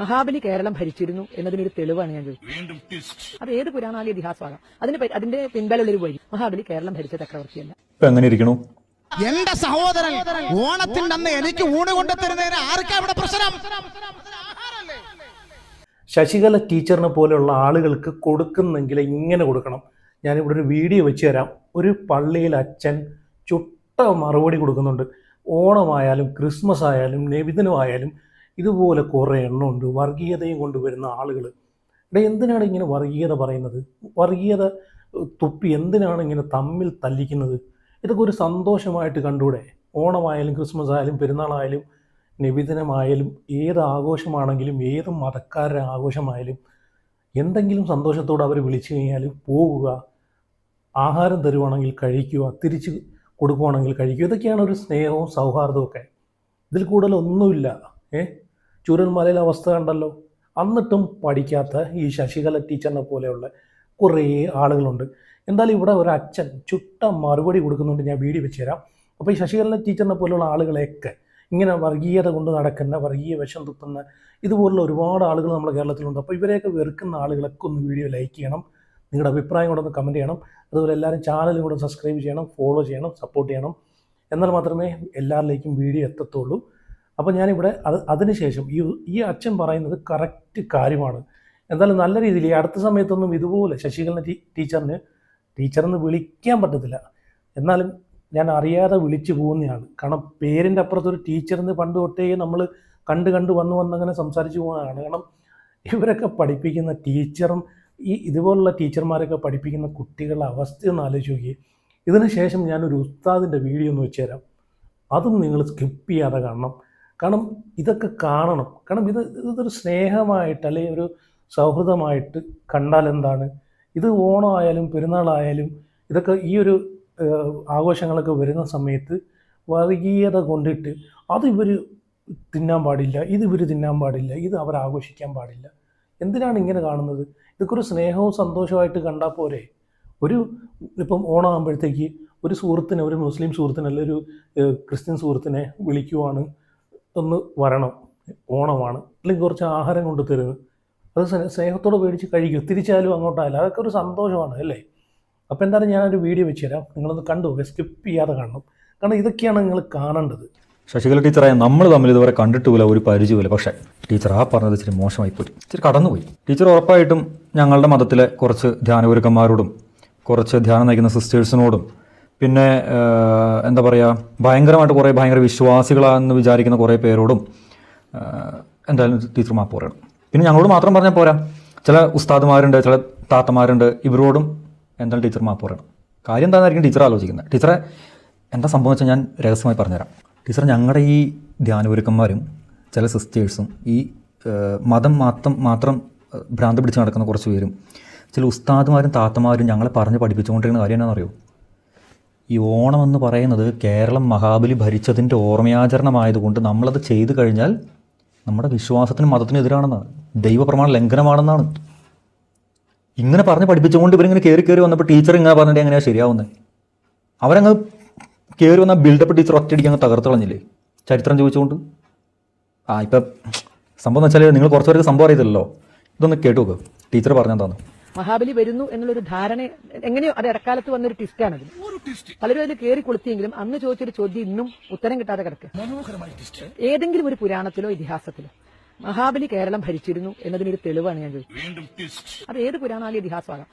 മഹാബലി കേരളം ഭരിച്ചിരുന്നു എന്നതിനൊരു തെളിവാണ് ഞാൻ ചോദിച്ചത്. അത് ഏത് പുരാണാലി ഇതിഹാസമാകാം. അതിന്റെ പിൻബലമുള്ളൊരു വഴി മഹാബലി കേരളം ഭരിച്ച ചക്രവർത്തിയല്ല. എങ്ങനെ ഇരിക്കണു? എന്റെ സഹോദരൻ ഓണത്തിന്റെ അന്ന് എനിക്ക് ഊണ് കൊണ്ടുതരുന്നതിന് ആർക്കാ ഇവിടെ പ്രശ്നം? ശശികല ടീച്ചറിനെ പോലെയുള്ള ആളുകൾക്ക് കൊടുക്കുന്നെങ്കിൽ ഇങ്ങനെ കൊടുക്കണം. ഞാനിവിടെ ഒരു വീഡിയോ വെച്ച് തരാം. ഒരു പള്ളിയിൽ അച്ഛൻ ചുട്ട മറുപടി കൊടുക്കുന്നുണ്ട്. ഓണമായാലും ക്രിസ്മസ് ആയാലും നബിദിനമായാലും ഇതുപോലെ കുറേ എണ്ണമുണ്ട്. വർഗീയതയും കൊണ്ടുവരുന്ന ആളുകൾ. എന്തിനാണ് ഇങ്ങനെ വർഗീയത പറയുന്നത്? വർഗീയത തുപ്പി എന്തിനാണ് ഇങ്ങനെ തമ്മിൽ തല്ലിക്കുന്നത്? ഇതൊക്കെ ഒരു സന്തോഷമായിട്ട് കണ്ടൂടെ? ഓണമായാലും ക്രിസ്മസ് ആയാലും പെരുന്നാളായാലും നബിദിനമായാലും ഏത് ആഘോഷമാണെങ്കിലും ഏത് മതക്കാരുടെ ആഘോഷമായാലും എന്തെങ്കിലും സന്തോഷത്തോടെ അവർ വിളിച്ചു കഴിഞ്ഞാൽ പോവുക, ആഹാരം തരുവാണെങ്കിൽ കഴിക്കുക, തിരിച്ച് കൊടുക്കുവാണെങ്കിൽ കഴിക്കുക. ഇതൊക്കെയാണ് ഒരു സ്നേഹവും സൗഹാർദ്ദവും ഒക്കെ. ഇതിൽ കൂടുതലൊന്നുമില്ല. ചുരൽമലയിലെ അവസ്ഥ കണ്ടല്ലോ. എന്നിട്ടും പഠിക്കാത്ത ഈ ശശികല ടീച്ചറിനെ പോലെയുള്ള കുറേ ആളുകളുണ്ട്. എന്തായാലും ഇവിടെ ഒരു അച്ഛൻ ചുട്ട മറുപടി കൊടുക്കുന്നുണ്ട്. ഞാൻ വീഡിയോ വെച്ച് തരാം. അപ്പോൾ ഈ ശശികല ടീച്ചറിനെ പോലെയുള്ള ആളുകളെയൊക്കെ ഇങ്ങനെ വർഗീയത കൊണ്ട് നടക്കുന്ന, വർഗീയ വിഷം തുപ്പുന്ന ഇതുപോലുള്ള ഒരുപാട് ആളുകൾ നമ്മുടെ കേരളത്തിലുണ്ട്. അപ്പോൾ ഇവരെയൊക്കെ വെറുക്കുന്ന ആളുകളൊക്കെ ഒന്ന് വീഡിയോ ലൈക്ക് ചെയ്യണം, നിങ്ങളുടെ അഭിപ്രായം കൂടെ ഒന്ന് കമൻറ്റ് ചെയ്യണം. അതുപോലെ എല്ലാവരും ചാനലും കൂടെ സബ്സ്ക്രൈബ് ചെയ്യണം, ഫോളോ ചെയ്യണം, സപ്പോർട്ട് ചെയ്യണം. എന്നാൽ മാത്രമേ എല്ലാവരിലേക്കും വീഡിയോ എത്തത്തുള്ളൂ. അപ്പോൾ ഞാനിവിടെ അതിനുശേഷം ഈ അച്ഛൻ പറയുന്നത് കറക്റ്റ് കാര്യമാണ്. എന്തായാലും നല്ല രീതിയിൽ ഈ അടുത്ത സമയത്തൊന്നും ഇതുപോലെ ശശികല ടീച്ചറെന്ന് വിളിക്കാൻ പറ്റത്തില്ല. എന്നാലും ഞാൻ അറിയാതെ വിളിച്ചു പോകുന്നതാണ്. കാരണം പേരിൻ്റെ അപ്പുറത്തൊരു ടീച്ചറിന് പണ്ട് തൊട്ടേ നമ്മൾ കണ്ട് വന്നങ്ങനെ സംസാരിച്ച് പോകുന്നതാണ്. കാരണം ഇവരൊക്കെ പഠിപ്പിക്കുന്ന ടീച്ചറും ഇതുപോലുള്ള ടീച്ചർമാരൊക്കെ പഠിപ്പിക്കുന്ന കുട്ടികളുടെ അവസ്ഥയൊന്ന് ആലോചിച്ച് നോക്കി. ഇതിന് ശേഷം ഞാനൊരു ഉസ്താദിൻ്റെ വീഡിയോ ഒന്ന് വെച്ച് തരാം. അതും നിങ്ങൾ സ്കിപ്പ് ചെയ്യാതെ കാണണം. കാരണം ഇതൊക്കെ കാണണം. കാരണം ഇതൊരു സ്നേഹമായിട്ട് അല്ലെങ്കിൽ ഒരു സൗഹൃദമായിട്ട് കണ്ടാൽ എന്താണ്? ഇത് ഓണമായാലും പെരുന്നാളായാലും ഇതൊക്കെ ഈ ഒരു ആഘോഷങ്ങളൊക്കെ വരുന്ന സമയത്ത് വർഗീയത കൊണ്ടിട്ട് അത് ഇവർ തിന്നാൻ പാടില്ല, ഇത് ഇവർ തിന്നാൻ പാടില്ല, ഇത് അവർ ആഘോഷിക്കാൻ പാടില്ല. എന്തിനാണ് ഇങ്ങനെ കാണുന്നത്? ഇതൊക്കെ ഒരു സ്നേഹവും സന്തോഷമായിട്ട് കണ്ടാൽ പോരെ? ഇപ്പം ഓണമാകുമ്പോഴത്തേക്ക് ഒരു സുഹൃത്തിനെ, ഒരു മുസ്ലിം സുഹൃത്തിനെ അല്ലെങ്കിൽ ഒരു ക്രിസ്ത്യൻ സുഹൃത്തിനെ വിളിക്കുവാണ്, ഒന്ന് വരണം, ഓണമാണ്, അല്ലെങ്കിൽ കുറച്ച് ആഹാരം കൊണ്ട് തരുന്നത്. അത് സ്നേഹത്തോടെ മേടിച്ച് കഴിക്കും, തിരിച്ചായാലും അങ്ങോട്ടായാലും. അതൊക്കെ ഒരു സന്തോഷമാണ് അല്ലേ? അപ്പോൾ എന്തായാലും ഞാനൊരു വീഡിയോ വെച്ച് തരാം. നിങ്ങളൊന്ന് കണ്ടു നോക്കുക, സ്കിപ്പ് ചെയ്യാതെ കാണണം. കാരണം ഇതൊക്കെയാണ് നിങ്ങൾ കാണേണ്ടത്. ശശികല ടീച്ചറായ നമ്മൾ തമ്മിൽ ഇതുവരെ കണ്ടിട്ടുമില്ല, ഒരു പരിചയമില്ല. പക്ഷേ ടീച്ചർ ആ പറഞ്ഞത് ഇച്ചിരി മോശമായിപ്പോയി, ഇച്ചിരി കടന്നുപോയി. ടീച്ചർ ഉറപ്പായിട്ടും ഞങ്ങളുടെ മതത്തിലെ കുറച്ച് ധ്യാനഗുരുക്കന്മാരോടും കുറച്ച് ധ്യാനം നയിക്കുന്ന സിസ്റ്റേഴ്സിനോടും പിന്നെ എന്താ പറയുക, ഭയങ്കരമായിട്ട് ഭയങ്കര വിശ്വാസികളാണെന്ന് വിചാരിക്കുന്ന കുറേ പേരോടും എന്തായാലും ടീച്ചർ മാപ്പ് പറയണം. പിന്നെ ഞങ്ങളോട് മാത്രം പറഞ്ഞാൽ പോരാ, ചില ഉസ്താദുമാരുണ്ട്, ചില താത്തമാരുണ്ട്, ഇവരോടും എന്തായാലും ടീച്ചർ മാപ്പ് പറയണം. കാര്യം എന്താണെന്നായിരിക്കും ടീച്ചർ ആലോചിക്കുന്നത്. ടീച്ചറെ എന്താ സംഭവം വെച്ചാൽ ഞാൻ രഹസ്യമായി പറഞ്ഞുതരാം. ടീച്ചർ ഞങ്ങളുടെ ഈ ധ്യാനഗുരുക്കന്മാരും ചില സിസ്റ്റേഴ്സും ഈ മതം മാത്രം ഭ്രാന്ത് പിടിച്ച് നടക്കുന്ന കുറച്ച് പേരും ചില ഉസ്താദുമാരും താത്തമാരും ഞങ്ങളെ പറഞ്ഞ് പഠിപ്പിച്ചുകൊണ്ടിരിക്കുന്ന കാര്യം എന്താണെന്നറിയോ? ഈ ഓണമെന്ന് പറയുന്നത് കേരളം മഹാബലി ഭരിച്ചതിൻ്റെ ഓർമ്മയാചരണമായതുകൊണ്ട് നമ്മളത് ചെയ്തു കഴിഞ്ഞാൽ നമ്മുടെ വിശ്വാസത്തിനും മതത്തിനും എതിരാണെന്നാണ്, ദൈവപ്രമാണ ലംഘനമാണെന്നാണ്. ഇങ്ങനെ പറഞ്ഞ് പഠിപ്പിച്ചുകൊണ്ട് ഇവരിങ്ങനെ കയറി വന്നപ്പോൾ ടീച്ചർ ഇങ്ങനെ പറഞ്ഞിട്ട് എങ്ങനെയാണ് ശരിയാവുന്നത്? അവരങ്ങ് കയറി വന്ന ബിൽഡപ്പ് ടീച്ചർ ഒറ്റയടിക്ക് അങ്ങ് തകർത്ത് കളഞ്ഞില്ലേ ചരിത്രം ചോദിച്ചുകൊണ്ട്? ഇപ്പം സംഭവം എന്ന് വെച്ചാൽ നിങ്ങൾ കുറച്ച് പേർക്ക് സംഭവം അറിയത്തില്ലല്ലോ. ഇതൊന്ന് കേട്ടു നോക്ക് ടീച്ചർ പറഞ്ഞെന്താന്ന്. മഹാബലി വരുന്നു എന്നുള്ളൊരു ധാരണ എങ്ങനെയോ അത് ഇടക്കാലത്ത് വന്നൊരു ട്വിസ്റ്റാണ്. പലരും അതിൽ കയറി കൊളുത്തിയെങ്കിലും അന്ന് ചോദിച്ചൊരു ചോദ്യം ഇന്നും ഉത്തരം കിട്ടാതെ കിടക്കുക. ഏതെങ്കിലും ഒരു പുരാണത്തിലോ ഇതിഹാസത്തിലോ മഹാബലി കേരളം ഭരിച്ചിരുന്നു എന്നതിനൊരു തെളിവാണ് ഞാൻ ചോദിച്ചത്. അത് ഏത് പുരാണാലി ഇതിഹാസമാകാം.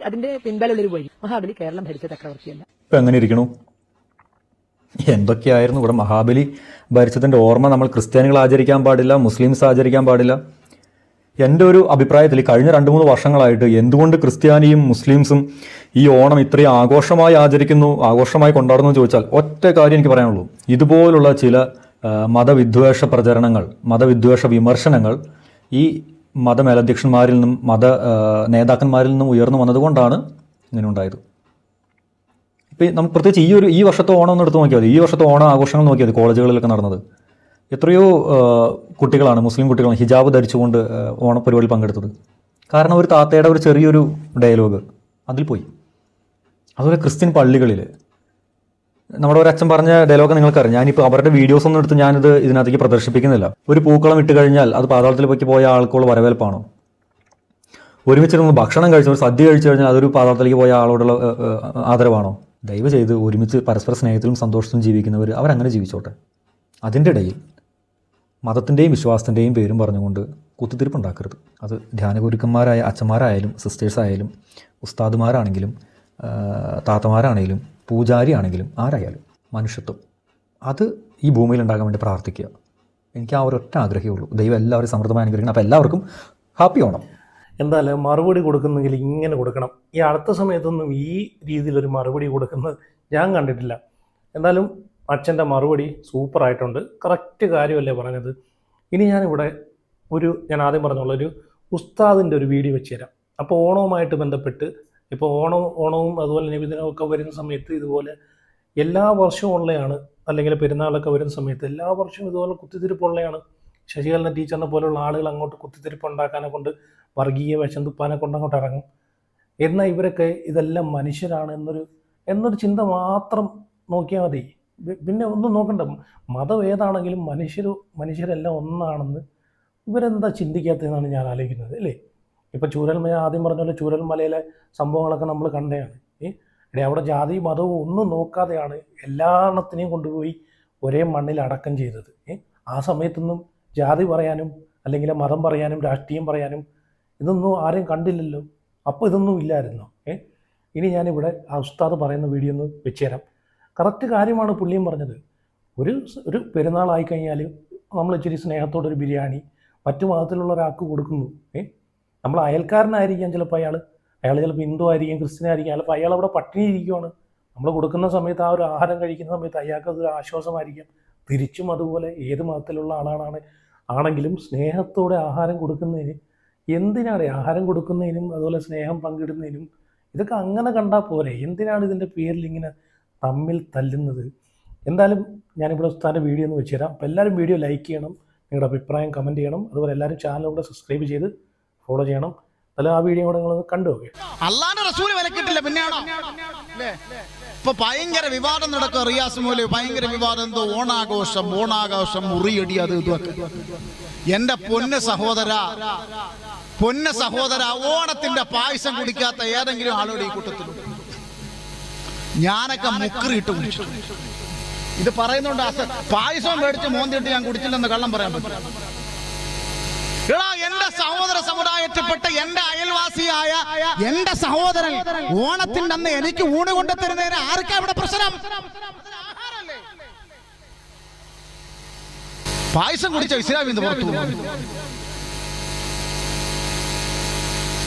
അതിന്റെ പിൻബലമുള്ളൊരു വഴി മഹാബലി കേരളം ഭരിച്ച ചക്രവർത്തിയല്ല. ഇപ്പം എങ്ങനെ ഇരിക്കണു? എന്തൊക്കെയായിരുന്നു ഇവിടെ മഹാബലി ഭരിച്ചതിൻ്റെ ഓർമ്മ നമ്മൾ ക്രിസ്ത്യാനികൾ ആചരിക്കാൻ പാടില്ല, മുസ്ലിംസ് ആചരിക്കാൻ പാടില്ല. എൻ്റെ ഒരു അഭിപ്രായത്തിൽ കഴിഞ്ഞ 2-3 വർഷങ്ങളായിട്ട് എന്തുകൊണ്ട് ക്രിസ്ത്യാനിയും മുസ്ലിംസും ഈ ഓണം ഇത്രയും ആഘോഷമായി ആചരിക്കുന്നു, ആഘോഷമായി കൊണ്ടാടുന്നു എന്ന് ചോദിച്ചാൽ ഒറ്റ കാര്യം എനിക്ക് പറയാനുള്ളൂ. ഇതുപോലുള്ള ചില മതവിദ്വേഷ പ്രചരണങ്ങൾ, മതവിദ്വേഷ വിമർശനങ്ങൾ ഈ മതമേലധ്യക്ഷന്മാരിൽ നിന്നും നേതാക്കന്മാരിൽ നിന്നും ഉയർന്നു വന്നതുകൊണ്ടാണ് ഇങ്ങനെ ഉണ്ടായത്. ഇപ്പം നമുക്ക് പ്രത്യേകിച്ച് ഈ വർഷത്തെ ഓണം ഒന്ന് എടുത്ത് നോക്കിയാൽ മതി. ഈ വർഷത്തെ ഓണം ആഘോഷങ്ങൾ നോക്കിയാൽ മതി. കോളേജുകളിലൊക്കെ നടന്നത് എത്രയോ കുട്ടികളാണ്, മുസ്ലിം കുട്ടികളാണ് ഹിജാബ് ധരിച്ചുകൊണ്ട് ഓണപ്പരിപാടിയിൽ പങ്കെടുത്തത്. കാരണം ഒരു താത്തയുടെ ഒരു ചെറിയൊരു ഡയലോഗ് അതിൽ പോയി. അതുപോലെ ക്രിസ്ത്യൻ പള്ളികളിൽ നമ്മുടെ ഒരു അച്ഛൻ പറഞ്ഞ ഡയലോഗ് നിങ്ങൾക്കറിയാം. ഞാനിപ്പോൾ അവരുടെ വീഡിയോസ് ഒന്നും എടുത്ത് ഞാനിത് ഇതിനകത്തേക്ക് പ്രദർശിപ്പിക്കുന്നില്ല. ഒരു പൂക്കളം ഇട്ട് കഴിഞ്ഞാൽ അത് പാതാളത്തിലേക്ക് പോയ ആൾക്കുള്ള വരവേൽപ്പാണോ? ഒരുമിച്ചിരുന്ന് ഭക്ഷണം കഴിച്ചു, ഒരു സദ്യ കഴിച്ചു കഴിഞ്ഞാൽ അതൊരു പാതാളത്തിലേക്ക് പോയ ആളോടുള്ള ആദരവാണോ? ദയവ് ചെയ്ത് ഒരുമിച്ച് പരസ്പര സ്നേഹത്തിലും സന്തോഷത്തിലും ജീവിക്കുന്നവർ അവരങ്ങനെ ജീവിച്ചോട്ടെ. അതിൻ്റെ ഇടയിൽ മതത്തിൻ്റെയും വിശ്വാസത്തിൻ്റെയും പേരും പറഞ്ഞുകൊണ്ട് കുത്തിത്തിരിപ്പുണ്ടാക്കരുത്. അത് ധ്യാനഗുരുക്കന്മാരായ അച്ഛന്മാരായാലും സിസ്റ്റേഴ്സായാലും ഉസ്താദുമാരാണെങ്കിലും താത്തമാരാണെങ്കിലും പൂജാരി ആണെങ്കിലും ആരായാലും മനുഷ്യത്വം അത് ഈ ഭൂമിയിൽ ഉണ്ടാകാൻ വേണ്ടി പ്രാർത്ഥിക്കുക. എനിക്ക് ആ ഒരൊറ്റ ആഗ്രഹമേ ഉള്ളൂ. ദൈവം എല്ലാവരും സമൃദ്ധമായി അനുഗ്രഹിക്കണം. അപ്പോൾ എല്ലാവർക്കും ഹാപ്പി ഓണം. എന്തായാലും മറുപടി കൊടുക്കുന്നെങ്കിൽ ഇങ്ങനെ കൊടുക്കണം. ഈ അടുത്ത സമയത്തൊന്നും ഈ രീതിയിലൊരു മറുപടി കൊടുക്കുന്നത് ഞാൻ കണ്ടിട്ടില്ല. എന്തായാലും അച്ഛൻ്റെ മറുപടി സൂപ്പറായിട്ടുണ്ട്. കറക്റ്റ് കാര്യമല്ലേ പറഞ്ഞത്. ഇനി ഞാനിവിടെ ഞാൻ ആദ്യം പറഞ്ഞുള്ളൊരു ഉസ്താദിൻ്റെ ഒരു വീഡിയോ വെച്ച് തരാം. അപ്പോൾ ഓണവുമായിട്ട് ബന്ധപ്പെട്ട് ഇപ്പോൾ ഓണവും അതുപോലെ നബിദിനവും ഒക്കെ വരുന്ന സമയത്ത് ഇതുപോലെ എല്ലാ വർഷവും ഉള്ളതാണ്, അല്ലെങ്കിൽ പെരുന്നാളൊക്കെ വരുന്ന സമയത്ത് എല്ലാ വർഷവും ഇതുപോലെ കുത്തിത്തിരിപ്പുള്ളതാണ്. ശശികലന ടീച്ചറിനെ പോലുള്ള ആളുകൾ അങ്ങോട്ട് കുത്തിത്തിരിപ്പ് ഉണ്ടാക്കാനെ കൊണ്ട് വർഗീയ വിഷം തുപ്പാനെ കൊണ്ട് അങ്ങോട്ട് ഇറങ്ങും. എന്നാൽ ഇവരൊക്കെ ഇതെല്ലാം മനുഷ്യരാണ് എന്നൊരു ചിന്ത മാത്രം നോക്കിയാൽ മതി. പിന്നെ ഒന്നും നോക്കണ്ട. മതം ഏതാണെങ്കിലും മനുഷ്യരെല്ലാം ഒന്നാണെന്ന് ഇവരെന്താ ചിന്തിക്കാത്തതെന്നാണ് ഞാൻ ആലോചിക്കുന്നത്, അല്ലേ? ഇപ്പോൾ ചൂരൽമല ആദ്യം പറഞ്ഞ പോലെ ചൂരൽമലയിലെ സംഭവങ്ങളൊക്കെ നമ്മൾ കണ്ടതാണ്. അവിടെ ജാതി മതവും ഒന്നും നോക്കാതെയാണ് എല്ലാത്തിനെയും കൊണ്ടുപോയി ഒരേ മണ്ണിൽ അടക്കം ചെയ്തത്. ആ സമയത്തൊന്നും ജാതി പറയാനും അല്ലെങ്കിൽ മതം പറയാനും രാഷ്ട്രീയം പറയാനും ഇതൊന്നും ആരെയും കണ്ടില്ലല്ലോ. അപ്പോൾ ഇതൊന്നും ഇല്ലായിരുന്നോ? ഇനി ഞാനിവിടെ ആ ഉസ്താദ് പറയുന്ന വീഡിയോ ഒന്ന് വെച്ച് തരാം. കറക്റ്റ് കാര്യമാണ് പുള്ളിയും പറഞ്ഞത്. ഒരു പെരുന്നാളായിക്കഴിഞ്ഞാൽ നമ്മൾ ഇച്ചിരി സ്നേഹത്തോടൊരു ബിരിയാണി മറ്റു മതത്തിലുള്ള ഒരാൾക്ക് കൊടുക്കുന്നു. നമ്മൾ അയൽക്കാരനായിരിക്കാം ചിലപ്പോൾ അയാൾ ചിലപ്പോൾ ഹിന്ദു ആയിരിക്കും, ക്രിസ്ത്യൻ ആയിരിക്കും. ചിലപ്പോൾ അയാൾ അവിടെ പട്ടിണി ഇരിക്കുവാണ്. നമ്മൾ കൊടുക്കുന്ന സമയത്ത് ആ ഒരു ആഹാരം കഴിക്കുന്ന സമയത്ത് അയാൾക്ക് അതൊരു ആശ്വാസമായിരിക്കാം. തിരിച്ചും അതുപോലെ ഏത് മതത്തിലുള്ള ആണെങ്കിലും സ്നേഹത്തോടെ ആഹാരം കൊടുക്കുന്നതിന് എന്തിനാണ് ആഹാരം കൊടുക്കുന്നതിനും അതുപോലെ സ്നേഹം പങ്കിടുന്നതിനും ഇതൊക്കെ അങ്ങനെ കണ്ടാൽ പോരെ? എന്തിനാണ് ഇതിൻ്റെ പേരിൽ ഇങ്ങനെ തമ്മിൽ തല്ലുന്നത്? എന്തായാലും ഞാനിവിടെ ഉസ്താദിൻ്റെ വീഡിയോ ഒന്ന് വെച്ച് തരാം. അപ്പോൾ എല്ലാവരും വീഡിയോ ലൈക്ക് ചെയ്യണം, നിങ്ങളുടെ അഭിപ്രായം കമൻറ്റ് ചെയ്യണം. അതുപോലെ എല്ലാവരും ചാനൽ കൂടെ സബ്സ്ക്രൈബ് ചെയ്ത് ഫോളോ ചെയ്യണം. അല്ല ആ വീഡിയോ കൂടെ നിങ്ങൾ കണ്ടു നോക്കേ. അള്ളാന്റെ റസൂല് വിലക്കിട്ടില്ല, പിന്നെയാണോ? ഇപ്പൊ ഭയങ്കര വിവാദം നടക്കുക. റിയാസ് മോല് ഭയങ്കര വിവാദം. എന്തോ ഓണാഘോഷം മുറിയടി അത് ഇതൊക്കെ. എന്റെ പൊന്ന സഹോദര ഓണത്തിന്റെ പായസം കുടിക്കാത്ത ഏതെങ്കിലും ആളോട് ഈ കൂട്ടത്തിൽ ഞാനൊക്കെ മുക്കറിയിട്ട് കുടിച്ചു. ഇത് പറയുന്നുണ്ട് പായസം മേടിച്ച് മോന്തിയിട്ട് ഞാൻ കുടിച്ചില്ലെന്ന് കള്ളം പറയാൻ പറ്റും. എന്റെ സഹോദര സമുദായത്തിൽപ്പെട്ട എന്റെ അയൽവാസിയായ എന്റെ സഹോദരൻ ഓണത്തിന്റെ അന്ന് എനിക്ക് ഊണ് കൊണ്ടു തരുന്നതിന് ആർക്കാ ഇവിടെ പ്രശ്നം? പായസം കുടിച്ച ഇസ്ലാമിൽ പുറത്തു പോകും.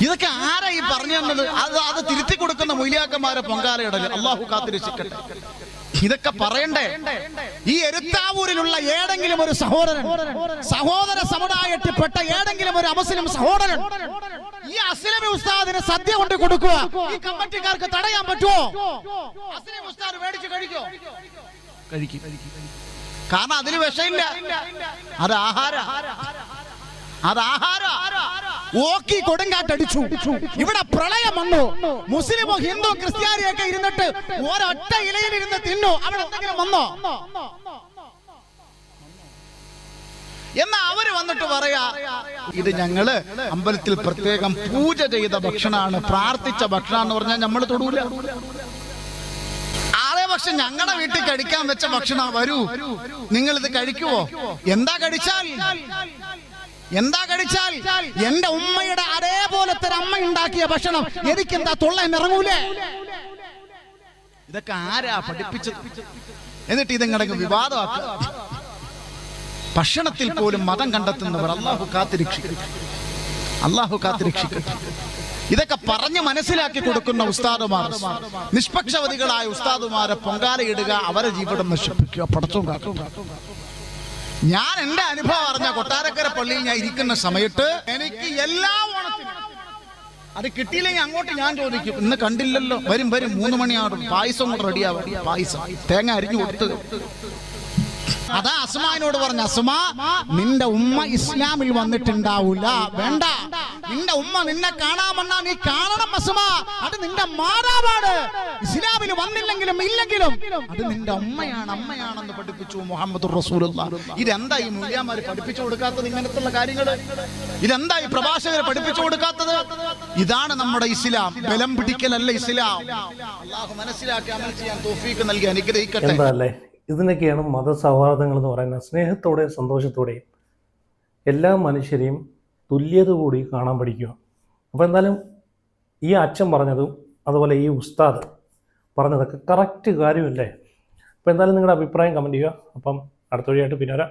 ഇതൊക്കെ ആരാ ഈ പറഞ്ഞു തന്നത്? അത് തിരുത്തി കൊടുക്കുന്ന മൊയ്ലിയാക്കന്മാരെ പൊങ്കാലയിടല് അള്ളാഹു കാത്തിരക്ഷിക്കട്ടെ. ഇതൊക്കെ പറയണ്ടേ? ഈ എരുത്താവൂരിലുള്ള ഏതെങ്കിലും ഒരു സഹോദര സമുദായത്തിൽപ്പെട്ട ഏതെങ്കിലും ഒരു അമുസ്ലിം സഹോദരൻ ഈ അസ്ലമി ഉസ്താദിന് സദ്യ കൊണ്ട് കൊടുക്കുക, ഈ കമ്മിറ്റിക്കാർക്ക് തടയാൻ പറ്റുമോ? അസ്ലമി ഉസ്താദ് മേടിച്ച് കഴിക്കും. കാരണം അതിന് വിഷമില്ല. അത് ആഹാരം. ഓക്കി കൊടുങ്കാറ്റടിച്ചു. ഇവിടെ പ്രളയം വന്നു. മുസ്ലിമോ ഹിന്ദു ക്രിസ്ത്യാനിയൊക്കെ ഇരുന്നിട്ട് ഒരൊറ്റ ഇലയിൽ ഇരുന്ന് തിന്നു. അവിടെ എന്തെങ്കിലും വന്നോ? എന്നാ അവര് വന്നിട്ട് പറയാ ഇത് ഞങ്ങള് അമ്പലത്തിൽ പ്രത്യേകം പൂജ ചെയ്ത ഭക്ഷണമാണ്, പ്രാർത്ഥിച്ച ഭക്ഷണം എന്ന് പറഞ്ഞാൽ നമ്മൾ തൊടൂല. ആളെ പക്ഷെ ഞങ്ങളുടെ വീട്ടിൽ കഴിക്കാൻ വെച്ച ഭക്ഷണം വരൂ, നിങ്ങൾ ഇത് കഴിക്കുവോ? എന്താ കഴിച്ചാൽ എന്റെ ഉമ്മയുടെ അതേപോലത്തെ അമ്മ ഉണ്ടാക്കിയ ഭക്ഷണം എനിക്കെന്താ തൊള്ളാൻ ഇറങ്ങൂലേ? ഇതൊക്കെ ആരാ പഠിപ്പിച്ചത്? എന്നിട്ട് ഇതങ്ങടെ വിവാദമാക്കുക. ഭക്ഷണത്തിൽ പോലും മതം കണ്ടെത്തുന്നവർ അള്ളാഹു കാത്തിരക്ഷിക്കട്ടെ. ഇതൊക്കെ പറഞ്ഞ് മനസ്സിലാക്കി കൊടുക്കുന്ന ഉസ്താദുമാർ, നിഷ്പക്ഷവതികളായ ഉസ്താദുമാരെ പൊങ്കാലയിടുക, അവരെ ജീവിതം നശിപ്പിക്കുക. പടച്ചോൻ കാക്കും. ഞാൻ എന്റെ അനുഭവം അറിഞ്ഞ കൊട്ടാരക്കര പള്ളിയിൽ ഞാൻ ഇരിക്കുന്ന സമയത്ത് എനിക്ക് എല്ലാ ഓണത്തിനും അത് കിട്ടിയില്ലെങ്കിൽ അങ്ങോട്ട് ഞാൻ ചോദിക്കും, ഇന്ന് കണ്ടില്ലല്ലോ, വരും 3 മണിയാകും, പായസം കൊണ്ട് റെഡിയാവും. പായസം തേങ്ങ അരിഞ്ഞു കൊടുത്ത് അതാ അസ്മാനോട് പറഞ്ഞ, അസ്മാ നിന്റെ ഉമ്മ ഇസ്ലാമിൽ വന്നിട്ടുണ്ടാവൂല, വേണ്ട, നിന്റെ ഉമ്മ നിന്നെ കാണാമെന്നാ നീ കാണണം അസ്മാ, അത് നിന്റെ മാതാവാണ്, ഇസ്ലാമിൽ വന്നില്ലെങ്കിലും ഇല്ലെങ്കിലും അത് നിന്റെ അമ്മയാണെന്ന് പഠിപ്പിച്ചു മുഹമ്മദ് റസൂലുള്ളാഹ്. ഇതെന്താ ഈ മുല്യാമാര് പഠിപ്പിച്ചു കൊടുക്കാത്തത്? ഇങ്ങനത്തുള്ള കാര്യങ്ങൾ ഇതെന്താ ഈ പ്രഭാഷകരെ പഠിപ്പിച്ചു കൊടുക്കാത്തത്? ഇതാണ് നമ്മുടെ ഇസ്ലാം. ബലം പിടിക്കലല്ല ഇസ്ലാം. അല്ലാഹു മനസ്സിലാക്കി അമൽ ചെയ്യാൻ തൗഫീഖ് നൽകി അനുഗ്രഹിക്കട്ടെ. എന്താല്ലേ, ഇതിനൊക്കെയാണ് മതസൗഹാർദ്ദങ്ങൾ എന്ന് പറയുന്നത്. സ്നേഹത്തോടെയും സന്തോഷത്തോടെയും എല്ലാ മനുഷ്യരെയും തുല്യത കൂടി കാണാൻ പഠിക്കുക. അപ്പോൾ എന്തായാലും ഈ അച്ഛൻ പറഞ്ഞതും അതുപോലെ ഈ ഉസ്താദ് പറഞ്ഞതൊക്കെ കറക്റ്റ് കാര്യമല്ലേ? അപ്പോൾ എന്തായാലും നിങ്ങളുടെ അഭിപ്രായം കമൻറ്റ് ചെയ്യുക. അപ്പം അടുത്ത വഴിയായിട്ട് പിന്നെ വരാം.